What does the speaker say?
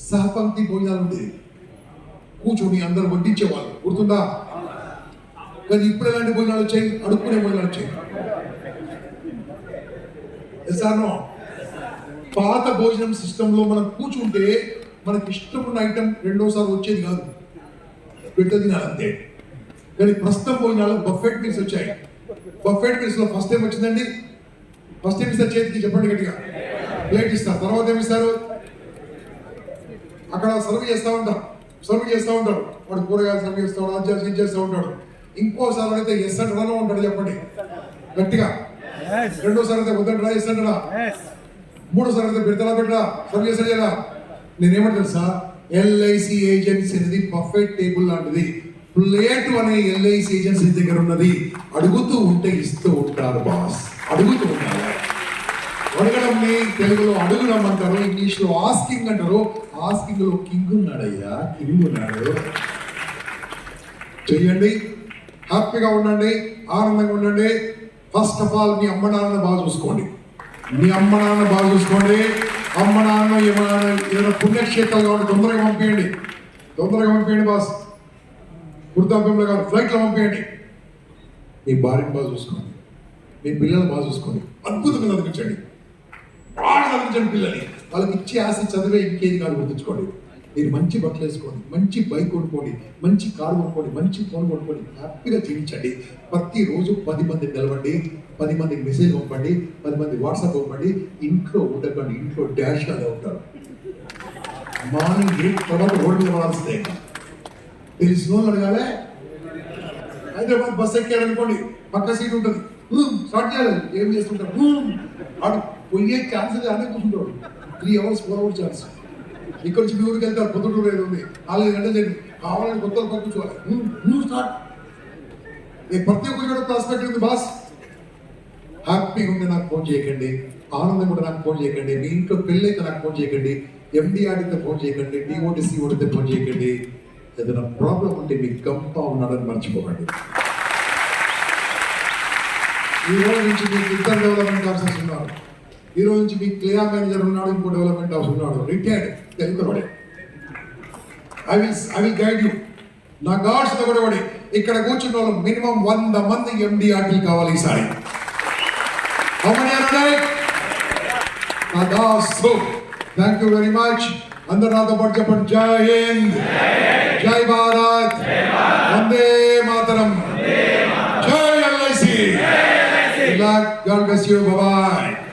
సహపంక్తి భోజనాలు ఉండేది, కూర్చొని అందరూ వడ్డించేవాళ్ళు, గుర్తుందా? కానీ ఇప్పుడు ఎలాంటి భోజనాలు వచ్చాయి? అడుక్కునే భోజనాలు వచ్చాయి. ఎసానో పాత భోజనం సిస్టంలో మనం కూర్చుంటే మనకి ఇష్టమైన ఐటమ్ రెండోసారి వచ్చేది కాదు, పెట్ట తినాలి అంతే. కానీ ప్రస్తుతం భోజనాలు బఫెట్ మీల్స్ వచ్చాయి. బఫెట్ మీల్స్ లో ఫస్ట్ టైం వచ్చిందండి, ఫస్ట్ టైం ఇస్తారు చేతికి, చెప్పండి గట్టిగా. ప్లేట్ ఇస్తారు, తర్వాత ఏమిస్తారు? అక్కడ సర్వ్ చేస్తూ ఉంటాడు, వాడు కూరగాయలు సర్వ్ చేస్తాడు, అది చేస్తూ ఉంటాడు. ఇంకోసారి అయితే ఎస్ అంటాడా ఉంటాడు, చెప్పండి గట్టిగా. రెండోసారి అయితే వద్దంటాడా, ఎస్ అంటాడా? మూడోసారి అయితే పెట్టరా సర్వ్ చేస్తాడు కదా. నేనేమంటా తెలుసా, ఎల్ఐసి ఏజెన్సీ అనేది బఫెట్ టేబుల్ లాంటిది. ప్లేట్ అనే ఎల్ఐసి ఏజెన్సీ దగ్గర ఉన్నది. అడుగుతూ ఉంటే ఇస్తూ ఉంటారు బాస్, అడుగుతూ ఉంటారు. అడగడం తెలుగులో అడుగుడం అంటారు, ఇంగ్లీష్ లో ఆస్కింగ్ అంటారు. ఆస్కింగ్ లో కింగ్ ఉన్నాడయ్యా, కింగ్ ఉన్నాడు. చెయ్యండి, హ్యాపీగా ఉండండి, ఆనందంగా ఉండండి. ఫస్ట్ ఆఫ్ ఆల్ మీ అమ్మ నాన్న బాగా చూసుకోండి, మీ అమ్మ నాన్న బాగా చూసుకోండి. అమ్మ నాన్న ఏమైనా పుణ్యక్షేత్రాలు కాబట్టి తొందరగా పంపించండి బాస్. వృద్ధాప్యంలో కాదు, ఫ్లైట్లో పంపించండి. మీ భార్యను బాగా చూసుకోండి, మీ పిల్లలు బాగా చూసుకోండి, అద్భుతంగా చదివించండి, బాగా చదివించండి పిల్లల్ని. వాళ్ళకి ఇచ్చే ఆశ చదివే ఇంకేది కాదు, గుర్తుంచుకోండి. మీరు మంచి బట్టలు వేసుకోండి, మంచి బైక్ కొనుక్కోండి, మంచి కారు కొనుక్కోండి, మంచి ఫోన్ కొనుక్కోండి, హ్యాపీగా జీవించండి. ప్రతిరోజు 10 మంది నిలవండి, 10 మందికి మెసేజ్ పంపండి, 10 మంది వాట్సాప్ పంపండి. ఇంట్లో ఉండకండి, ఇంట్లో డాష్ లాగా ఉంటారు. మార్నింగ్ 8 తర్వాత రోడ్డు మీద వాడాల్సిందే. తెలిసిన వాళ్ళు అడగాలే. హైదరాబాద్ బస్ ఎక్కారనుకోండి, పక్క సీట్ ఉంటుంది, స్టార్ట్ చేయాలి. ఏం చేస్తుంటారు? అటు పోయే ఛాన్స్ అనే కూర్చుంటాడు. 3 hours 4 hours ఛాన్స్. ఇక్కడ నుంచి మీ ఊరికి వెళ్తారు, పొద్దుటూరు ఏదో ఉంది, 4 గంటలు జరిగి కావాలని కొత్త కూర్చోవాలి. స్టార్ట్. ప్రతి ఒక్కరి కూడా ప్రాస్పెక్ట్ ఉంది బాస్. హ్యాపీగా ఉంటే నాకు ఫోన్ చేయకండి, ఆనందంగా ఉంటే నాకు ఫోన్ చేయకండి, మీ ఇంట్లో పెళ్ళి అయితే నాకు ఫోన్ చేయకండి, ఎండిఆర్డితే ఫోన్ చేయకండి, డిఓటిసి ఓడితే ఫోన్ చేయకండి. ఏదైనా ప్రాబ్లం ఉంటే మీకు గంప ఉన్నాడని మర్చిపోకండి. ఈ రోజు నుంచి మీకు ఇద్దరు డెవలప్మెంట్ ఆఫీసర్స్ ఉన్నారు, ఈ రోజు నుంచి మీకు క్లియర్ మేనేజర్ ఉన్నాడు, ఇంకో డెవలప్మెంట్ ఆఫీసర్ ఉన్నాడు, రిటైర్డ్ తెలుగువాడే. I will guide you. నా గాడ్స్ కూడా వాడి ఇక్కడ కూర్చున్న వాళ్ళు మినిమం 100 మంది ఎండిఆర్టీ కావాలి ఈసారి. Thank you very much. అందరు నాతో పాటు చెప్పండి, జై హింద్, జై భారత్, వందే మాతరం, జై LIC. God bless you. Bye bye.